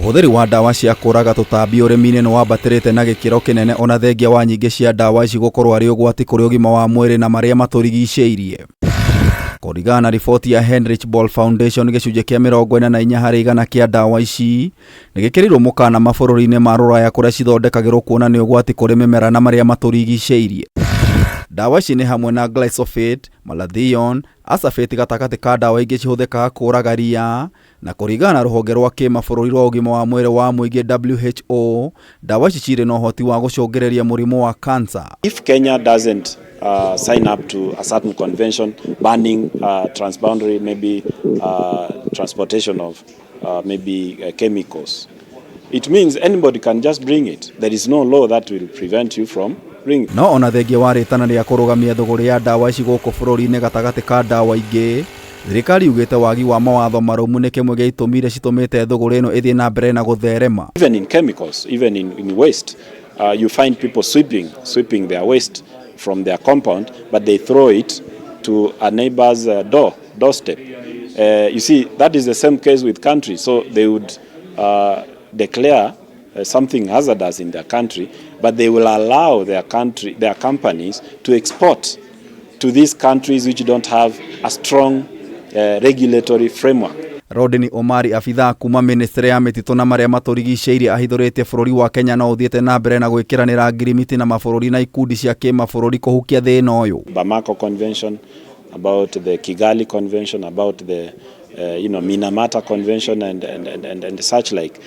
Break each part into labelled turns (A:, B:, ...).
A: Ũhũthĩri wa ndawa cia kũraga tũtambi ũrĩmi-inĩ nĩ wambatĩrĩte na gĩkĩro kĩnene ona thengia wa nyingĩ cia ndawa ici gũkorwo arĩ ũgwati kũrĩ ũgima wa mwĩrĩ na marĩa matũrigicĩirie. Kũringana na riboti ya Heinrich Böll Foundation, gĩcunjĩ kĩa 44% kĩa ndawa ici nĩ gĩkĩrĩirwo mũkana mabũrũri-inĩ ma rũraya kũrĩa cithondekagĩrwo kuona nĩ ũgwati kũrĩ mĩmera na marĩa matũrigicĩirie. Ndawa ici nĩ hamwe na glyphosate, malathion, acephate gatagatĩ ka ndawa ingĩ cihũthĩkaga kũraga ria, na kũringana na rũhonge rwa kĩmabũrũri rwa ũgima wa mwĩrĩ wa mũingĩ WHO, ndawa ici cirĩ na ũhoti wa gũcũngĩrĩria mũrimũ wa cancer.
B: If Kenya doesn't sign up to a certain convention banning transboundary maybe transportation of chemicals, it means anybody can just bring it. There is no law that will prevent you from bringing it.
A: No ona thengia wa rĩtana rĩa kũrũgamia thũgũrĩ ya ndawa ici gũkũ bũrũri-inĩ gatagatĩ ka ndawa ingĩ, thirikari ugĩte wagi wa mawatho marũmu nĩ kĩmwe gĩa itũmi iria citũmĩte thũgũrĩ ĩno ĩthiĩ na mbere na gũtherema.
B: Even in chemicals, even in waste, you find people sweeping their waste from their compound, but they throw it to a neighbor's doorstep. You see, that is the same case with countries. So they would declare something hazardous in their country, but they will allow their companies to export to these countries which don't have a strong regulatory framework.
A: Rodney Omari, afithaa kuma ministry ya mĩtitũ na marĩa matũrigicĩirie, ahithũrĩtie bũrũri wa Kenya no ũthiĩte na mbere na gwĩkĩranĩra ngirimiti na mabũrũri na ikundi cia kĩmabũrũri kũhukia thĩna ũyũ.
B: Bamako Convention, about the Kigali Convention, about the Minamata Convention and such like.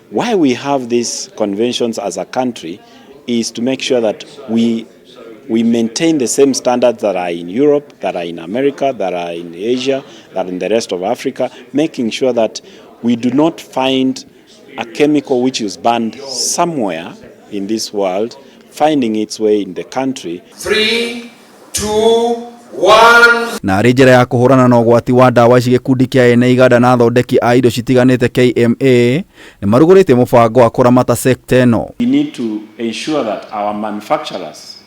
B: Why we have these conventions as a country is to make sure that we maintain the same standards that are in Europe, that are in America, that are in Asia, that are in the rest of Africa, making sure that we do not find a chemical which is banned somewhere in this world, finding its way in the country.
C: 3, 2, 1.
A: Na arĩ njĩra ya kũhũrana na ũgwati wa ndawa ici, gĩkundi kĩa ene iganda na athondeki a indo citiganĩte KMA nĩ marugũrĩtie mũbango wa kũramata sector ĩno.
B: We need to ensure that our manufacturers,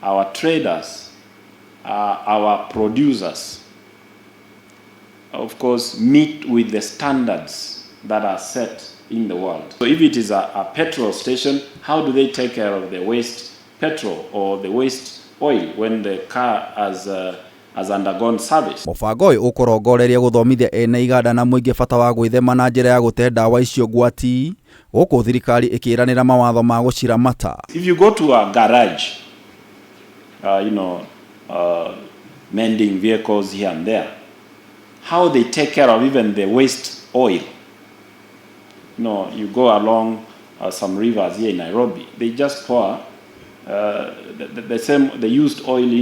B: our traders, our producers, of course, meet with the standards that are set in the world. So if it is a petrol station, how do they take care of the waste petrol or the waste oil when the car has undergone service?
A: Mũbango ũyũ ũkũrongoreria gũthomithia ene iganda na mũingĩ bata wa gwĩthema na njĩra ya gũte ndawa icio gwati, gũkũ thirikari ĩkĩranĩra mawatho ma gũciramata.
B: If you go to a garage, mending vehicles here and there, how they take care of even the waste oil. You go along some rivers here in Nairobi, they just pour the used oil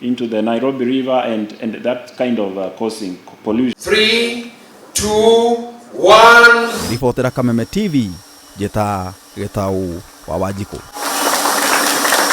B: into the Nairobi River and that kind of causing pollution.
C: 3, 2, 1.
A: Ripotera Kameme TV, Jeta Getau wa Wanjiku.